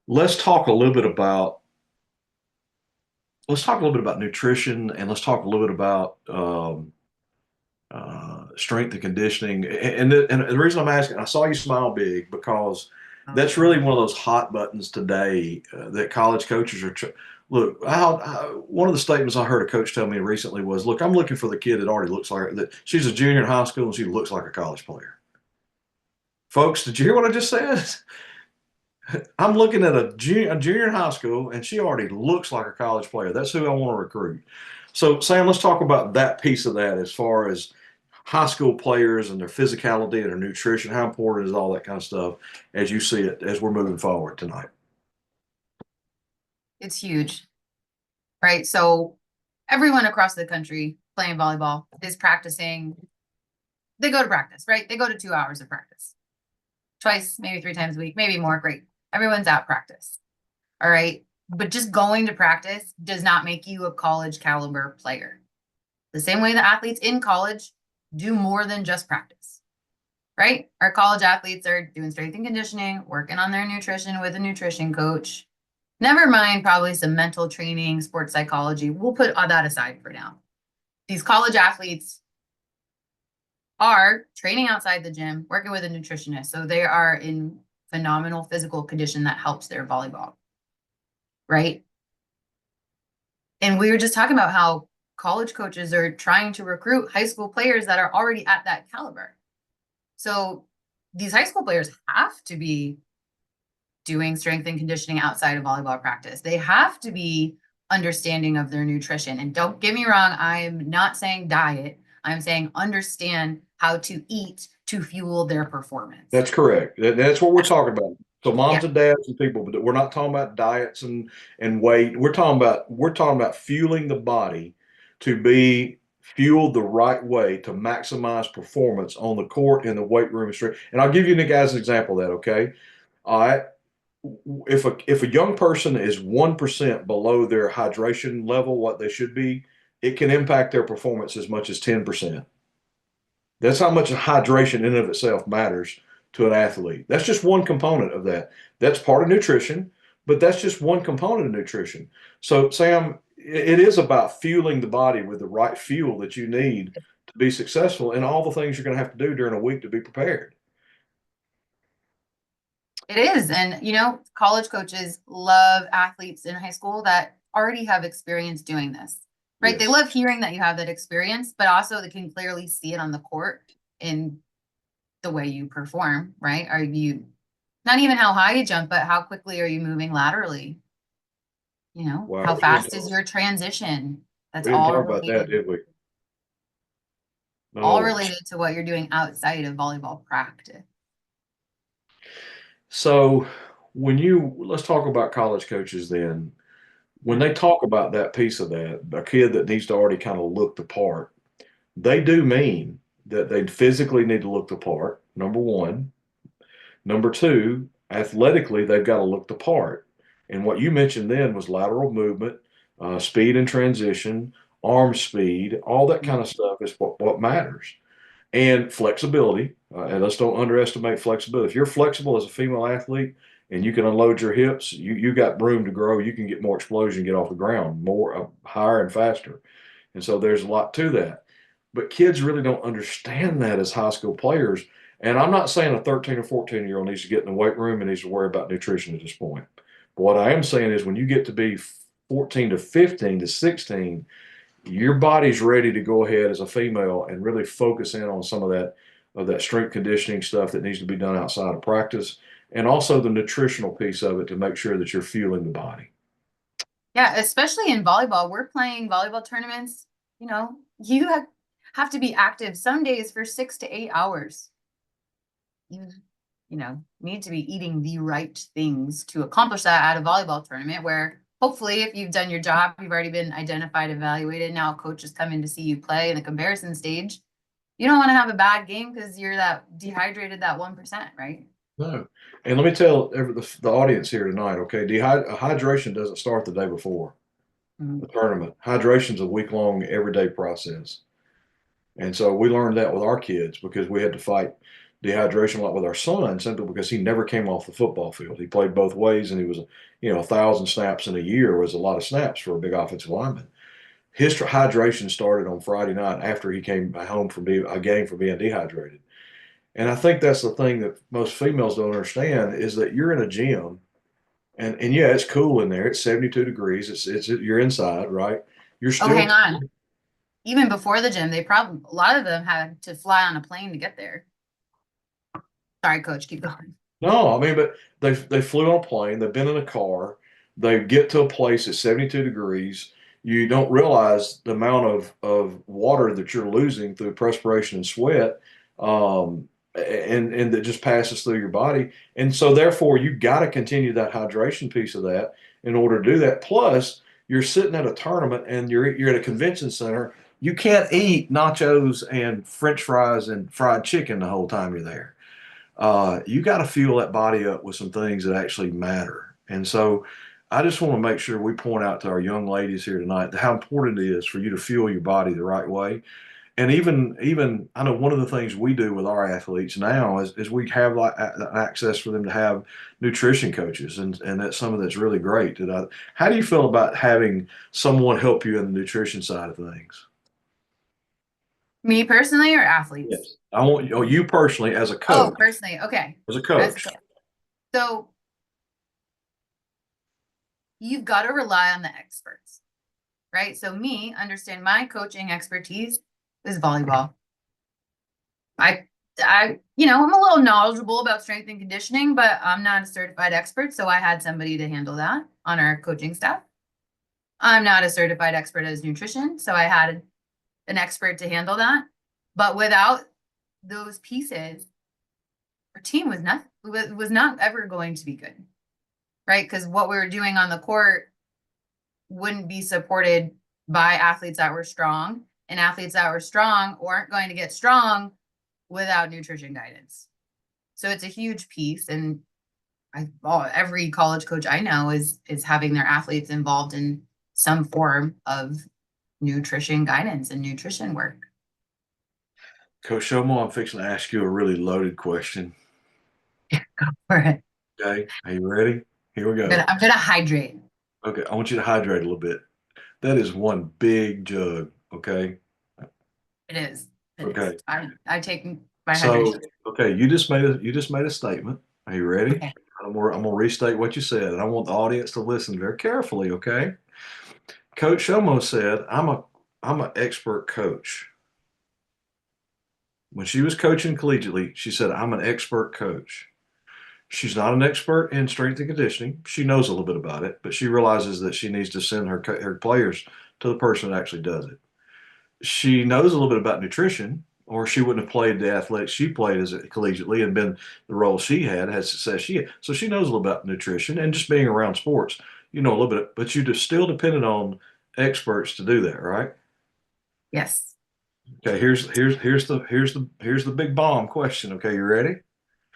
let's talk a little bit about nutrition, and let's talk a little bit about strength and conditioning. And the reason I'm asking, I saw you smile big because that's really one of those hot buttons today that college coaches are. Look, one of the statements I heard a coach tell me recently was, "Look, I'm looking for the kid that already looks like that. She's a junior in high school and she looks like a college player." Folks, did you hear what I just said? I'm looking at a junior in high school, and she already looks like a college player. That's who I want to recruit. So, Sam, let's talk about that piece of that as far as high school players and their physicality and their nutrition. How important is all that kind of stuff as you see it as we're moving forward tonight? It's huge, right? So everyone across the country playing volleyball is practicing. They go to practice, right? They go to 2 hours of practice twice, maybe 3 times a week, maybe more. Great. Everyone's at practice. All right. But just going to practice does not make you a college caliber player. The same way the athletes in college do more than just practice, right? Our college athletes are doing strength and conditioning, working on their nutrition with a nutrition coach. Never mind, probably some mental training, sports psychology. We'll put all that aside for now. These college athletes are training outside the gym, working with a nutritionist. So they are in phenomenal physical condition that helps their volleyball, right? And we were just talking about how college coaches are trying to recruit high school players that are already at that caliber. So these high school players have to be doing strength and conditioning outside of volleyball practice. They have to be understanding of their nutrition. And don't get me wrong, I'm not saying diet. I'm saying understand how to eat to fuel their performance. That's correct. That's what we're talking about. So moms Yeah. and dads and people, but we're not talking about diets and weight. We're talking about fueling the body to be fueled the right way to maximize performance on the court, in the weight room, and I'll give you guys an example of that. Okay, all right. If a young person is 1% below their hydration level, what they should be, it can impact their performance as much as 10%. That's how much hydration in and of itself matters to an athlete. That's just one component of that. That's part of nutrition, but that's just one component of nutrition. So, Sam, it is about fueling the body with the right fuel that you need to be successful in all the things you're going to have to do during a week to be prepared. It is. And, college coaches love athletes in high school that already have experience doing this, right? They Yes. love hearing that you have that experience, but also they can clearly see it on the court in the way you perform, right? Are you not even how high you jump, but how quickly are you moving laterally? Wow, How fast is your transition? That's we didn't talk about that, did we? all No. related to what you're doing outside of volleyball practice. So let's talk about college coaches then. When they talk about that piece of that, a kid that needs to already kind of look the part, they do mean that they physically need to look the part, number one. Number two, athletically, they've got to look the part. And what you mentioned then was lateral movement, speed and transition, arm speed, all that kind of stuff is what matters. And flexibility. And let's don't underestimate flexibility. If you're flexible as a female athlete and you can unload your hips, you got room to grow. You can get more explosion, get off the ground more higher and faster. And so there's a lot to that. But kids really don't understand that as high school players. And I'm not saying a 13 or 14-year-old needs to get in the weight room and needs to worry about nutrition at this point. But what I am saying is when you get to be 14 to 15 to 16, your body's ready to go ahead as a female and really focus in on some of that strength conditioning stuff that needs to be done outside of practice, and also the nutritional piece of it to make sure that you're fueling the body. Yeah, especially in volleyball. We're playing volleyball tournaments. You have to be active some days for 6 to 8 hours. You need to be eating the right things to accomplish that at a volleyball tournament where hopefully if you've done your job, you've already been identified, evaluated. Now a coach is coming to see you play in the comparison stage. You don't want to have a bad game because you're that dehydrated, that 1%, right? No. And let me tell the audience here tonight, okay, hydration doesn't start the day before the tournament. Hydration's a week-long, everyday process. And so we learned that with our kids because we had to fight dehydration a lot with our son, simply because he never came off the football field. He played both ways, and he was, 1,000 snaps in a year was a lot of snaps for a big offensive lineman. His hydration started on Friday night after he came home from a game from being dehydrated. And I think that's the thing that most females don't understand is that you're in a gym, and yeah, it's cool in there. It's 72 degrees. It's you're inside, right? You're Oh, still hang on. Even before the gym, a lot of them had to fly on a plane to get there. Sorry, coach, keep going. No, I mean, but they flew on a plane. They've been in a car. They get to a place at 72 degrees. You don't realize the amount of water that you're losing through perspiration and sweat, and that just passes through your body. And so, therefore, you got to continue that hydration piece of that in order to do that. Plus, you're sitting at a tournament and you're at a convention center. You can't eat nachos and French fries and fried chicken the whole time you're there. You got to fuel that body up with some things that actually matter. And so I just want to make sure we point out to our young ladies here tonight how important it is for you to fuel your body the right way. And even I know one of the things we do with our athletes now is we have like access for them to have nutrition coaches, and that's some of that's really great. How do you feel about having someone help you in the nutrition side of things? Me personally or athletes? Yes. I want you personally as a Oh, coach, personally. Okay. as a As a coach. coach. So you've got to rely on the experts, right? So me, understand my coaching expertise is volleyball. I, I'm a little knowledgeable about strength and conditioning, but I'm not a certified expert. So I had somebody to handle that on our coaching staff. I'm not a certified expert as nutrition. So I had an expert to handle that. But without those pieces, our team was not ever going to be good, right? Because what we were doing on the court wouldn't be supported by athletes that were strong, and athletes that were strong weren't going to get strong without nutrition guidance. So it's a huge piece, and every college coach I know is having their athletes involved in some form of nutrition guidance and nutrition work. Coach Shomo, I'm fixing to ask you a really loaded question. Go for it. Okay, are you ready? Here we go. I'm gonna hydrate. Okay, I want you to hydrate a little bit. That is one big jug. Okay. It is. Okay. I take my So, hydration. okay, you just made a statement. Are you ready? Okay. I'm gonna restate what you said, and I want the audience to listen very carefully. Okay. Coach Shomo said, I'm an expert coach." When she was coaching collegiately, she said, "I'm an expert coach." She's not an expert in strength and conditioning. She knows a little bit about it, but she realizes that she needs to send her players to the person that actually does it. She knows a little bit about nutrition, or she wouldn't have played the athletics she played as collegiately and been the role she had success she had. So she knows a little about nutrition and just being around sports. You know a little bit, but you just still depended on experts to do that, right? Yes. Okay, here's the big bomb question. Okay, you ready?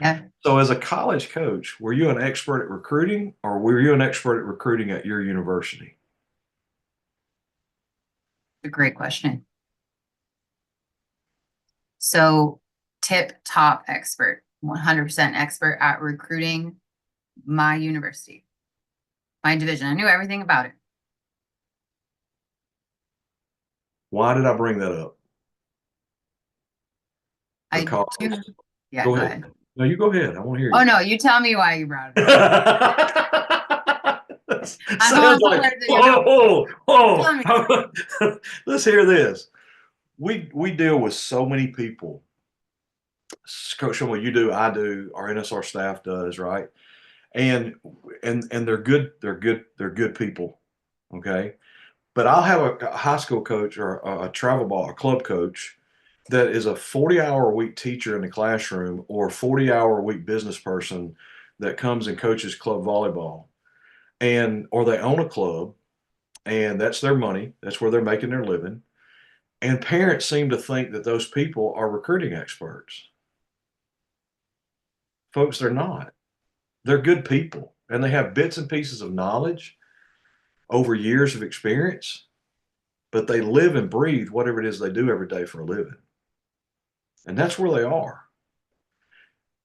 Yeah. So, as a college coach, were you an expert at recruiting, or were you an expert at recruiting at your university? A great question. So tip top expert, 100% expert at recruiting my university, my division. I knew everything about it. Why did I bring that up? I Because do. Yeah, go go ahead. ahead. No, you go ahead. I want to hear Oh you. no, you tell me why you brought it up. I don't Sounds want to put like, words in your mouth. Tell me. Let's hear this. We deal with so many people. Coach Shomo, you do, I do, our NSR staff does, right? And and they're good people. Okay. But I'll have a high school coach or a travel ball, a club coach that is a 40-hour a week teacher in the classroom, or a 40-hour a week business person that comes and coaches club volleyball, or they own a club, and that's their money. That's where they're making their living. And parents seem to think that those people are recruiting experts. Folks, they're not. They're good people, and they have bits and pieces of knowledge over years of experience, but they live and breathe whatever it is they do every day for a living. And that's where they are.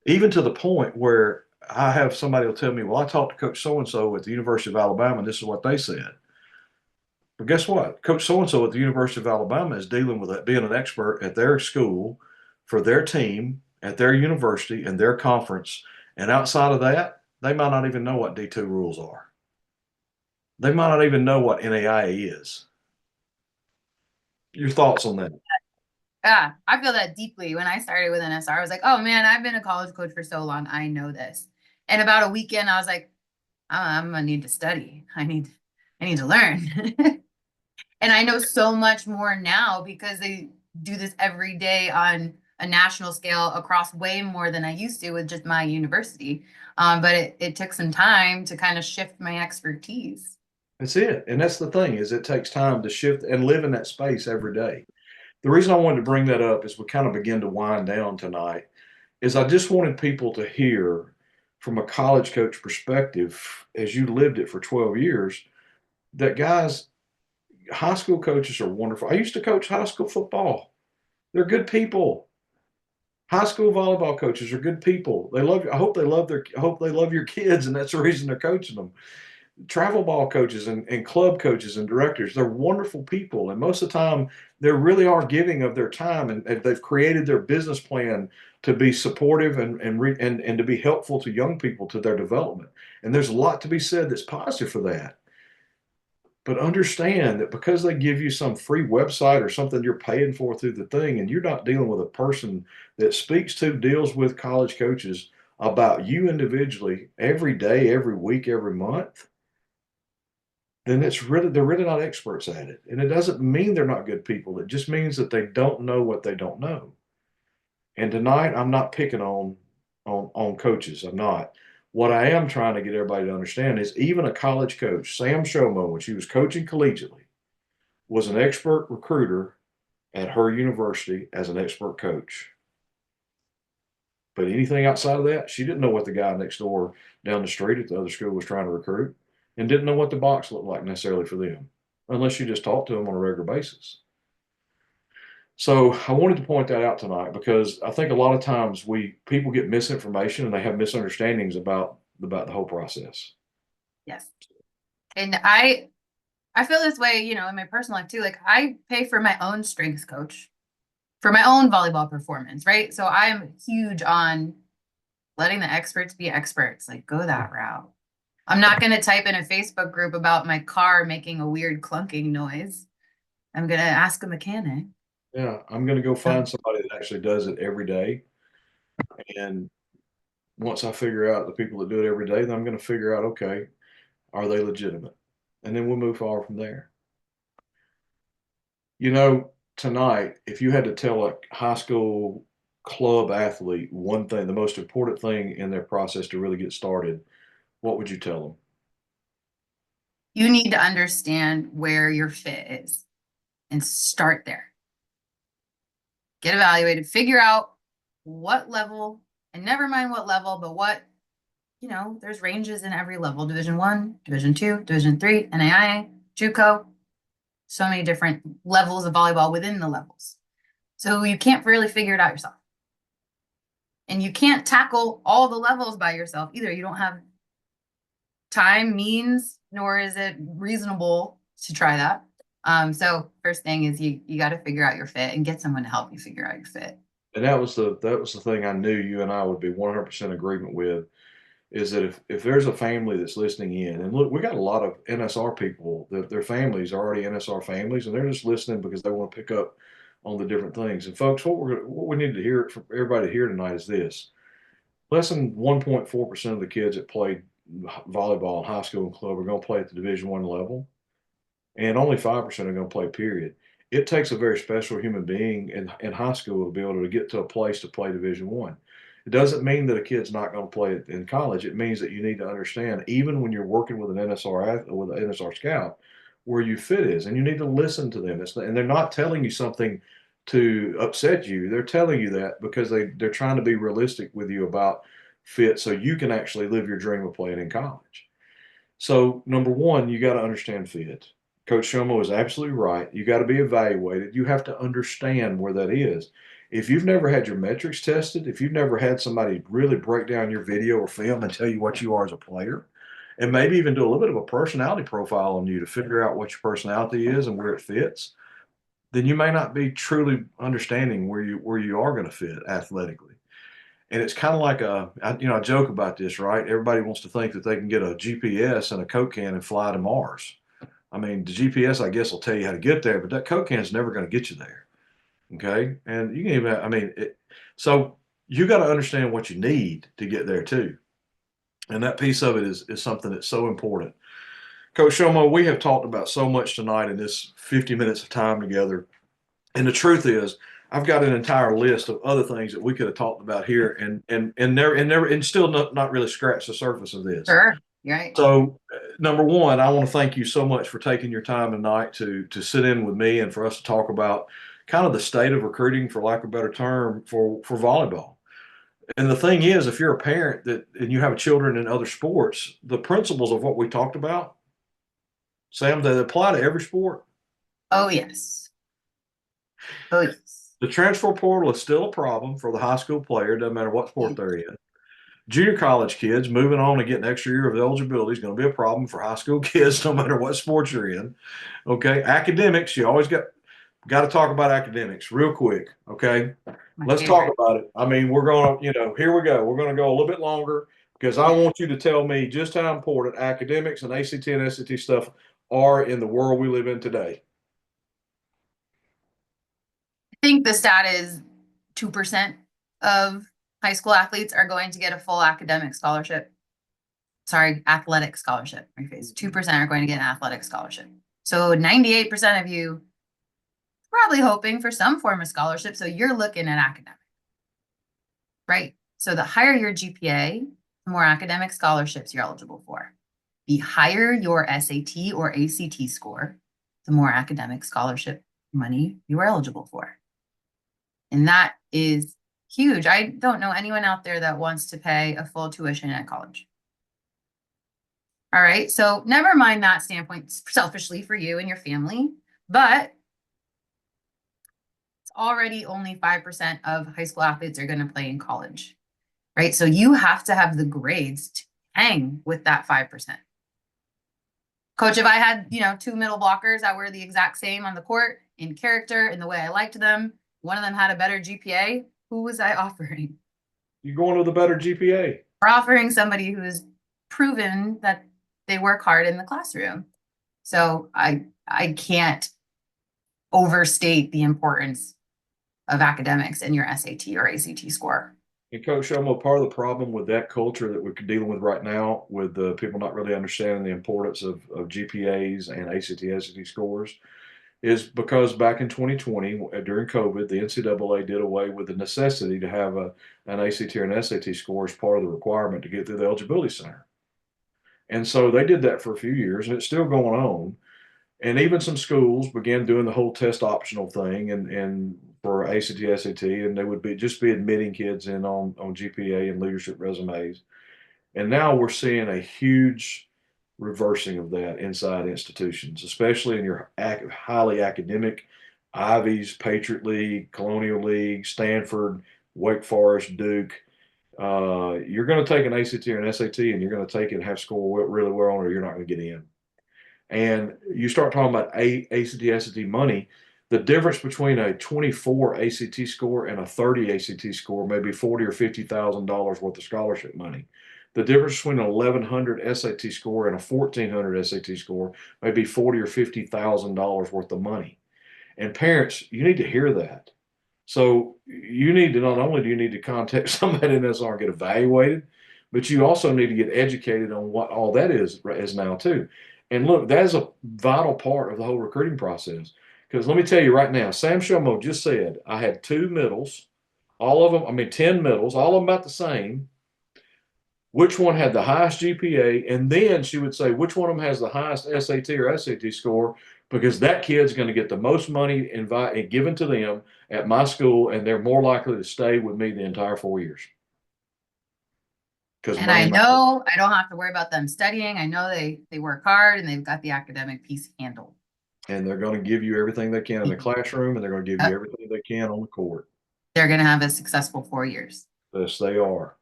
even to the point where I have somebody will tell me, well, I talked to Coach so-and-so at the University of Alabama, and this is what they said. But guess what? Coach so-and-so at the University of Alabama is dealing with it, being an expert at their school for their team at their university and their conference. And outside of that, they might not even know what D2 rules are. They might not even know what NAIA is. Your thoughts on that? Yeah, I feel that deeply. When I started with NSR, I was like, oh man, I've been a college coach for so long. I know this. And about a weekend, I was like, I'm gonna need to study. I need to learn. And I know so much more now because they do this every day on a national scale across way more than I used to with just my university. But it took some time to kind of shift my expertise. That's it. And that's the thing is it takes time to shift and live in that space every day. The reason I wanted to bring that up as we kind of begin to wind down tonight is I just wanted people to hear from a college coach perspective, as you lived it for 12 years, that guys, high school coaches are wonderful. I used to coach high school football. They're good people. High school volleyball coaches are good people. They love you. I hope they love your kids, and that's the reason they're coaching them. Travel ball coaches and club coaches and directors, they're wonderful people. And most of the time, they really are giving of their time and they've created their business plan to be supportive and to be helpful to young people to their development. And there's a lot to be said that's positive for that. But understand that because they give you some free website or something you're paying for through the thing, and you're not dealing with a person that deals with college coaches about you individually every day, every week, every month, then they're really not experts at it. And it doesn't mean they're not good people. It just means that they don't know what they don't know. And tonight I'm not picking on coaches. I'm not. What I am trying to get everybody to understand is even a college coach, Sam Shomo, when she was coaching collegiately, was an expert recruiter at her university as an expert coach. But anything outside of that, she didn't know what the guy next door down the street at the other school was trying to recruit and didn't know what the box looked like necessarily for them, unless you just talk to them on a regular basis. So I wanted to point that out tonight because I think a lot of times people get misinformation and they have misunderstandings about the whole process. Yes. And I feel this way, in my personal life too. Like I pay for my own strength coach for my own volleyball performance, right? So I'm huge on letting the experts be experts, like go that route. I'm not going to type in a Facebook group about my car making a weird clunking noise. I'm going to ask a mechanic. Yeah, I'm going to go find somebody that actually does it every day. And once I figure out the people that do it every day, then I'm going to figure out, okay, are they legitimate? And then we'll move forward from there. Tonight, if you had to tell a high school club athlete one thing, the most important thing in their process to really get started, what would you tell them? You need to understand where your fit is and start there. Get evaluated, figure out what level, and never mind what level, but what, there's ranges in every level: Division 1, Division 2, Division 3, NAIA, JUCO. So many different levels of volleyball within the levels. So you can't really figure it out yourself. And you can't tackle all the levels by yourself either. You don't have time, means, nor is it reasonable to try that. So first thing is you got to figure out your fit and get someone to help you figure out your fit. And that was the thing I knew you and I would be 100% agreement with is that if there's a family that's listening in, and look, we got a lot of NSR people that their families are already NSR families, and they're just listening because they want to pick up on the different things. And folks, what we need to hear from everybody here tonight is this: less than 1.4% of the kids that played volleyball in high school and club are going to play at the Division I level, and only 5% are going to play. Period. It takes a very special human being in high school to be able to get to a place to play Division I. It doesn't mean that a kid's not going to play it in college. It means that you need to understand, even when you're working with an NSR scout, where you fit is, and you need to listen to them. And they're not telling you something to upset you. They're telling you that because they're trying to be realistic with you about fit, so you can actually live your dream of playing in college. So number one, you got to understand fit. Coach Shomo is absolutely right. You got to be evaluated. You have to understand where that is. If you've never had your metrics tested, if you've never had somebody really break down your video or film and tell you what you are as a player, and maybe even do a little bit of a personality profile on you to figure out what your personality is and where it fits, then you may not be truly understanding where you are going to fit athletically. And it's kind of like I joke about this, right? Everybody wants to think that they can get a GPS and a Coke can and fly to Mars. I mean, the GPS, I guess, will tell you how to get there, but that Coke can is never going to get you there. Okay. And you can even, I mean, so you got to understand what you need to get there too. And that piece of it is something that's so important. Coach Shomo, we have talked about so much tonight in this 50 minutes of time together. And the truth is, I've got an entire list of other things that we could have talked about here and still not really scratch the surface of this. Sure. You're right. So, number one, I want to thank you so much for taking your time tonight to sit in with me and for us to talk about kind of the state of recruiting, for lack of a better term, for volleyball. And the thing is, if you're a parent and you have children in other sports, the principles of what we talked about, Sam, they apply to every sport. Oh, yes. Oh, yes. The transfer portal is still a problem for the high school player, doesn't matter what sport they're in. Junior college kids moving on and getting an extra year of eligibility is going to be a problem for high school kids, no matter what sport you're in. Okay. Academics, you always got to talk about academics real quick. Okay. Let's talk about it. I mean, we're going to, here we go. We're going to go a little bit longer because I want you to tell me just how important academics and ACT and SAT stuff are in the world we live in today. I think the stat is 2% of high school athletes are going to get a full academic scholarship. Sorry, athletic scholarship. Rephrase. 2% are going to get an athletic scholarship. So 98% of you probably hoping for some form of scholarship. So you're looking at academic, right? So the higher your GPA, the more academic scholarships you're eligible for. The higher your SAT or ACT score, the more academic scholarship money you are eligible for. And that is huge. I don't know anyone out there that wants to pay a full tuition at college. All right. So never mind that standpoint selfishly for you and your family, but it's already only 5% of high school athletes are going to play in college, right? So you have to have the grades to hang with that 5%. Coach, if I had, two middle blockers that were the exact same on the court in character and the way I liked them, one of them had a better GPA, who was I offering? You're going with a better GPA. We're offering somebody who has proven that they work hard in the classroom. So I can't overstate the importance of academics in your SAT or ACT score. And Coach Shomo, part of the problem with that culture that we're dealing with right now, with people not really understanding the importance of GPAs and ACT, SAT scores, is because back in 2020, during COVID, the NCAA did away with the necessity to have an ACT or an SAT score as part of the requirement to get through the eligibility center. And so they did that for a few years, and it's still going on. And even some schools began doing the whole test optional thing and for ACT, SAT, and they would just be admitting kids in on GPA and leadership resumes. And now we're seeing a huge reversing of that inside institutions, especially in your highly academic Ivies, Patriot League, Colonial League, Stanford, Wake Forest, Duke. You're going to take an ACT or an SAT, and you're going to take it and have score really well, or you're not going to get in. And you start talking about ACT, SAT money, the difference between a 24 ACT score and a 30 ACT score may be $40,000 or $50,000 worth of scholarship money. The difference between an 1100 SAT score and a 1400 SAT score may be $40,000 or $50,000 worth of money. And parents, you need to hear that. So you need to, not only do you need to contact somebody in SR and get evaluated, but you also need to get educated on what all that is now too. And look, that is a vital part of the whole recruiting process. Because let me tell you right now, Sam Shomo just said, I had 2 middles, all of them, 10 middles, all of them about the same. Which one had the highest GPA? And then she would say, which one of them has the highest SAT or SAT score? Because that kid's going to get the most money given to them at my school, and they're more likely to stay with me the entire 4 years. And I know I don't have to worry about them studying. I know they work hard and they've got the academic piece handled. And they're going to give you everything they can in the classroom, and they're going to give you everything they can on the court. they're going to have a successful 4 years. Yes, they are.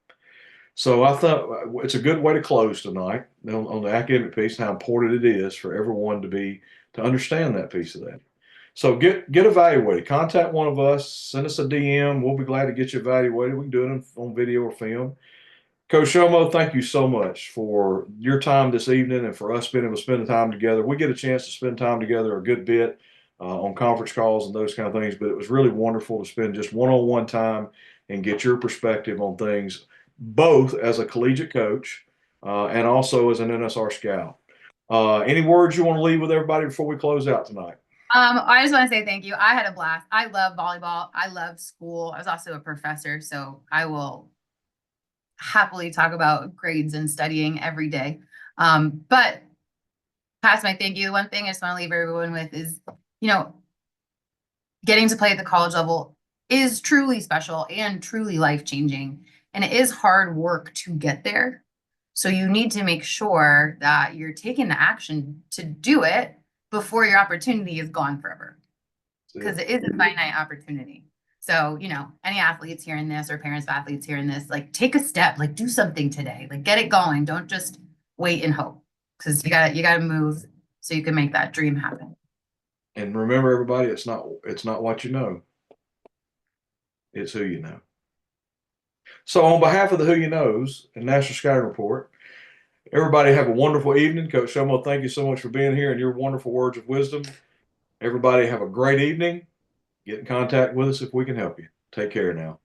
So I thought it's a good way to close tonight on the academic piece, how important it is for everyone to understand that piece of that. So get evaluated. Contact one of us. Send us a DM. We'll be glad to get you evaluated. We can do it on video or film. Coach Shomo, thank you so much for your time this evening and for us being able to spend the time together. We get a chance to spend time together a good bit on conference calls and those kind of things, but it was really wonderful to spend just one-on-one time and get your perspective on things, both as a collegiate coach and also as an NSR scout. Any words you want to leave with everybody before we close out tonight? I just want to say thank you. I had a blast. I love volleyball. I love school. I was also a professor, so I will happily talk about grades and studying every day. But past my thank you, one thing I just want to leave everyone with is, getting to play at the college level is truly special and truly life-changing. And it is hard work to get there. So you need to make sure that you're taking the action to do it before your opportunity is gone forever. Because it is a finite opportunity. So, any athletes hearing this or parents of athletes hearing this, like take a step, like do something today, like get it going. Don't just wait and hope, because you gotta move so you can make that dream happen. And remember, everybody, it's not what you know, it's who you know. So on behalf of the Who You Knows and National Scouting Report, everybody have a wonderful evening. Coach Shomo, thank you so much for being here and your wonderful words of wisdom. Everybody have a great evening. Get in contact with us if we can help you. Take care now.